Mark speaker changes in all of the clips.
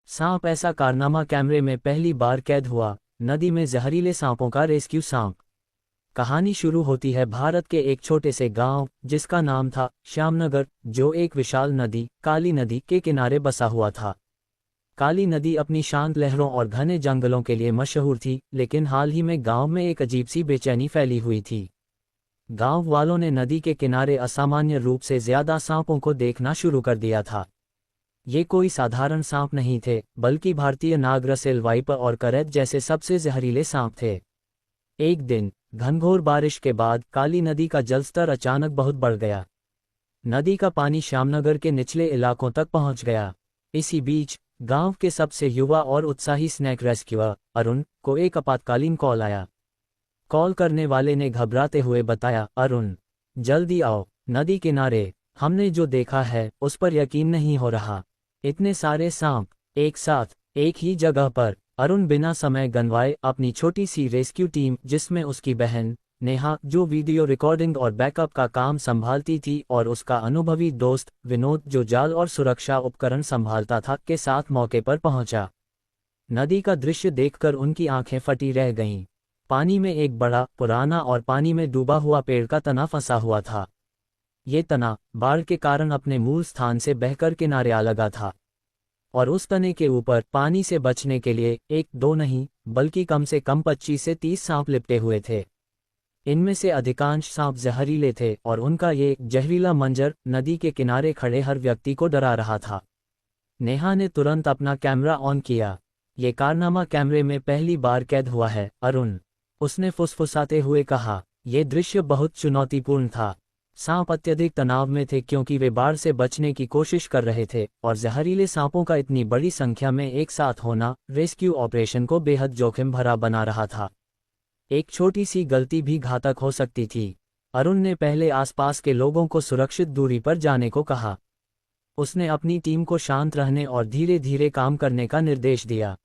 Speaker 1: सांप ऐसा कारनामा कैमरे में पहली बार कैद हुआ। नदी में जहरीले सांपों का रेस्क्यू। सांप। कहानी शुरू होती है भारत के एक छोटे से गांव जिसका नाम था श्यामनगर, जो एक विशाल नदी काली नदी के किनारे बसा हुआ था। काली नदी अपनी शांत लहरों और घने जंगलों के लिए मशहूर थी, लेकिन हाल ही में गांव में एक अजीब सी बेचैनी फैली हुई थी। गांव वालों ने नदी के किनारे असामान्य रूप से ज्यादा सांपों को देखना शुरू कर दिया था। ये कोई साधारण सांप नहीं थे, बल्कि भारतीय नाग, रसेल वाइपर और करैत जैसे सबसे जहरीले सांप थे। एक दिन घनघोर बारिश के बाद काली नदी का जलस्तर अचानक बहुत बढ़ गया। नदी का पानी श्यामनगर के निचले इलाकों तक पहुंच गया। इसी बीच गांव के सबसे युवा और उत्साही स्नेक रेस्क्यूअर अरुण को एक आपातकालीन कॉल आया। कॉल करने वाले ने घबराते हुए बताया, अरुण, जल्दी आओ, नदी किनारे हमने जो देखा है उस पर यकीन नहीं हो रहा। इतने सारे सांप एक साथ एक ही जगह पर। अरुण बिना समय गंवाए अपनी छोटी सी रेस्क्यू टीम, जिसमें उसकी बहन नेहा जो वीडियो रिकॉर्डिंग और बैकअप का काम संभालती थी, और उसका अनुभवी दोस्त विनोद जो जाल और सुरक्षा उपकरण संभालता था, के साथ मौके पर पहुंचा। नदी का दृश्य देखकर उनकी आंखें फटी रह गईं। पानी में एक बड़ा, पुराना और पानी में डूबा हुआ पेड़ का तना फंसा हुआ था। ये तना बाढ़ के कारण अपने मूल स्थान से बहकर किनारे आ लगा था, और उस तने के ऊपर पानी से बचने के लिए एक दो नहीं बल्कि कम से कम 25 से 30 सांप लिपटे हुए थे। इनमें से अधिकांश सांप जहरीले थे, और उनका ये जहरीला मंजर नदी के किनारे खड़े हर व्यक्ति को डरा रहा था। नेहा ने तुरंत अपना कैमरा ऑन किया। ये कारनामा कैमरे में पहली बार कैद हुआ है, अरुण, उसने फुसफुसाते हुए कहा। यह दृश्य बहुत चुनौतीपूर्ण था। सांप अत्यधिक तनाव में थे क्योंकि वे बाढ़ से बचने की कोशिश कर रहे थे, और जहरीले सांपों का इतनी बड़ी संख्या में एक साथ होना रेस्क्यू ऑपरेशन को बेहद जोखिम भरा बना रहा था। एक छोटी सी गलती भी घातक हो सकती थी। अरुण ने पहले आसपास के लोगों को सुरक्षित दूरी पर जाने को कहा। उसने अपनी टीम को शांत रहने और धीरे धीरे काम करने का निर्देश दिया।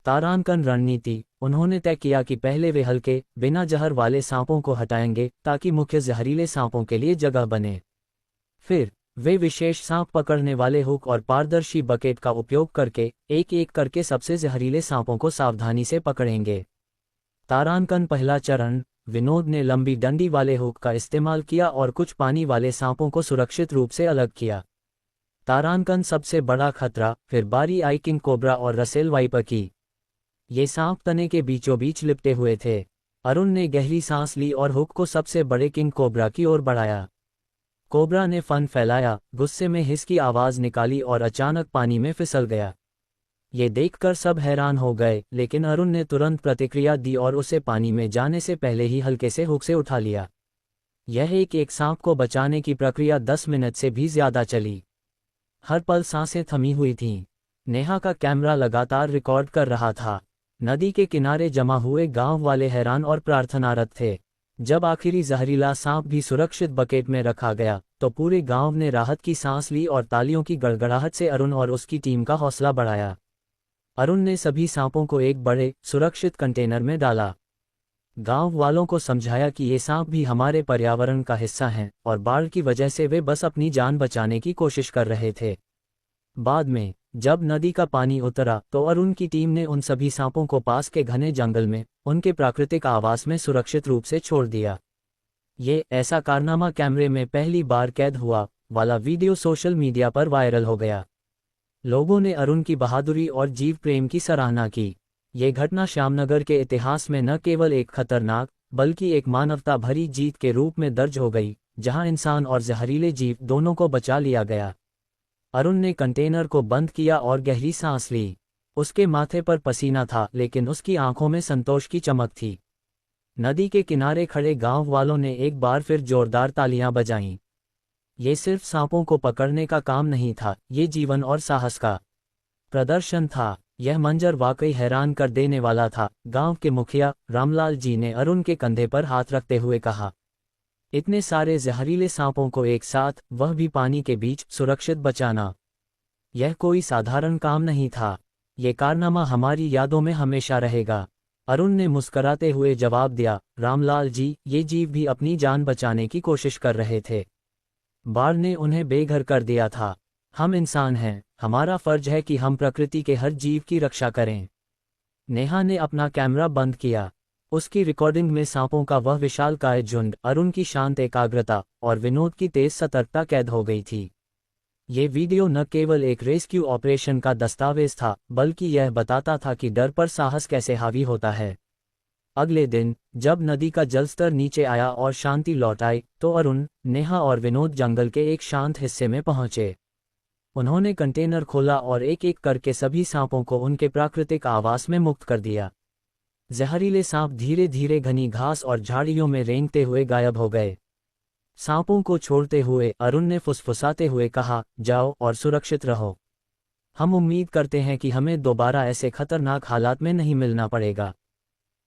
Speaker 1: तारांकन रणनीति। उन्होंने तय किया कि पहले वे हल्के, बिना जहर वाले सांपों को हटाएंगे ताकि मुख्य जहरीले सांपों के लिए जगह बने। फिर वे विशेष सांप पकड़ने वाले हुक और पारदर्शी बकेट का उपयोग करके एक एक करके सबसे जहरीले सांपों को सावधानी से पकड़ेंगे। तारांकन पहला चरण। विनोद ने लंबी डंडी वाले हुक का इस्तेमाल किया और कुछ पानी वाले सांपों को सुरक्षित रूप से अलग किया। तारांकन सबसे बड़ा खतरा। फिर बारी आई किंग कोबरा और रसेल वाइपर की। ये सांप तने के बीचों बीच लिपटे हुए थे। अरुण ने गहरी सांस ली और हुक को सबसे बड़े किंग कोबरा की ओर बढ़ाया। कोबरा ने फन फैलाया, गुस्से में हिस की आवाज निकाली और अचानक पानी में फिसल गया। ये देखकर सब हैरान हो गए, लेकिन अरुण ने तुरंत प्रतिक्रिया दी और उसे पानी में जाने से पहले ही हल्के से हुक से उठा लिया। यह एक सांप को बचाने की प्रक्रिया 10 मिनट से भी ज्यादा चली। हर पल सांसें थमी हुई थीं। नेहा का कैमरा लगातार रिकॉर्ड कर रहा था। नदी के किनारे जमा हुए गांव वाले हैरान और प्रार्थनारत थे। जब आखिरी जहरीला सांप भी सुरक्षित बकेट में रखा गया, तो पूरे गांव ने राहत की सांस ली और तालियों की गड़गड़ाहट से अरुण और उसकी टीम का हौसला बढ़ाया। अरुण ने सभी सांपों को एक बड़े, सुरक्षित कंटेनर में डाला। गांव वालों को समझाया कि ये सांप भी हमारे पर्यावरण का हिस्सा हैं, और बाढ़ की वजह से वे बस अपनी जान बचाने की कोशिश कर रहे थे। बाद में जब नदी का पानी उतरा, तो अरुण की टीम ने उन सभी सांपों को पास के घने जंगल में उनके प्राकृतिक आवास में सुरक्षित रूप से छोड़ दिया। ये ऐसा कारनामा कैमरे में पहली बार कैद हुआ वाला वीडियो सोशल मीडिया पर वायरल हो गया। लोगों ने अरुण की बहादुरी और जीव प्रेम की सराहना की। ये घटना श्यामनगर के इतिहास में न केवल एक खतरनाक, बल्कि एक मानवता भरी जीत के रूप में दर्ज हो गई, जहां इंसान और जहरीले जीव दोनों को बचा लिया गया। अरुण ने कंटेनर को बंद किया और गहरी सांस ली। उसके माथे पर पसीना था, लेकिन उसकी आंखों में संतोष की चमक थी। नदी के किनारे खड़े गांव वालों ने एक बार फिर जोरदार तालियां बजाईं। ये सिर्फ सांपों को पकड़ने का काम नहीं था, ये जीवन और साहस का प्रदर्शन था। यह मंजर वाकई हैरान कर देने वाला था। गांव के मुखिया रामलाल जी ने अरुण के कंधे पर हाथ रखते हुए कहा, इतने सारे जहरीले सांपों को एक साथ, वह भी पानी के बीच, सुरक्षित बचाना, यह कोई साधारण काम नहीं था। ये कारनामा हमारी यादों में हमेशा रहेगा। अरुण ने मुस्कराते हुए जवाब दिया, रामलाल जी, ये जीव भी अपनी जान बचाने की कोशिश कर रहे थे। बाढ़ ने उन्हें बेघर कर दिया था, हम इंसान हैं, हमारा फर्ज है कि हम प्रकृति के हर जीव की रक्षा करें। नेहा ने अपना कैमरा बंद किया। उसकी रिकॉर्डिंग में सांपों का वह विशालकाय झुंड, अरुण की शांत एकाग्रता और विनोद की तेज सतर्कता कैद हो गई थी। ये वीडियो न केवल एक रेस्क्यू ऑपरेशन का दस्तावेज था, बल्कि यह बताता था कि डर पर साहस कैसे हावी होता है। अगले दिन, जब नदी का जलस्तर नीचे आया और शांति लौट आई, तो अरुण, नेहा और विनोद जंगल के एक शांत हिस्से में पहुंचे। उन्होंने कंटेनर खोला और एक एक करके सभी सांपों को उनके प्राकृतिक आवास में मुक्त कर दिया। जहरीले सांप धीरे धीरे घनी घास और झाड़ियों में रेंगते हुए गायब हो गए। सांपों को छोड़ते हुए अरुण ने फुसफुसाते हुए कहा, जाओ और सुरक्षित रहो। हम उम्मीद करते हैं कि हमें दोबारा ऐसे खतरनाक हालात में नहीं मिलना पड़ेगा।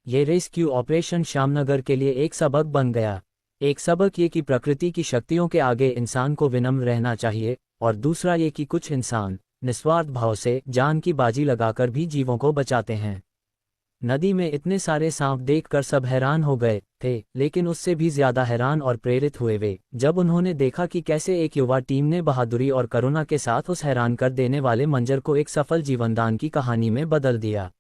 Speaker 1: ये रेस्क्यू ऑपरेशन श्यामनगर के लिए एक सबक बन गया। एक सबक ये कि प्रकृति की शक्तियों के आगे इंसान को विनम्र रहना चाहिए, और दूसरा ये कि कुछ इंसान निस्वार्थ भाव से जान की बाजी लगाकर भी जीवों को बचाते हैं। नदी में इतने सारे सांप देखकर सब हैरान हो गए थे, लेकिन उससे भी ज्यादा हैरान और प्रेरित हुए वे जब उन्होंने देखा कि कैसे एक युवा टीम ने बहादुरी और करुणा के साथ उस हैरान कर देने वाले मंजर को एक सफल जीवनदान की कहानी में बदल दिया।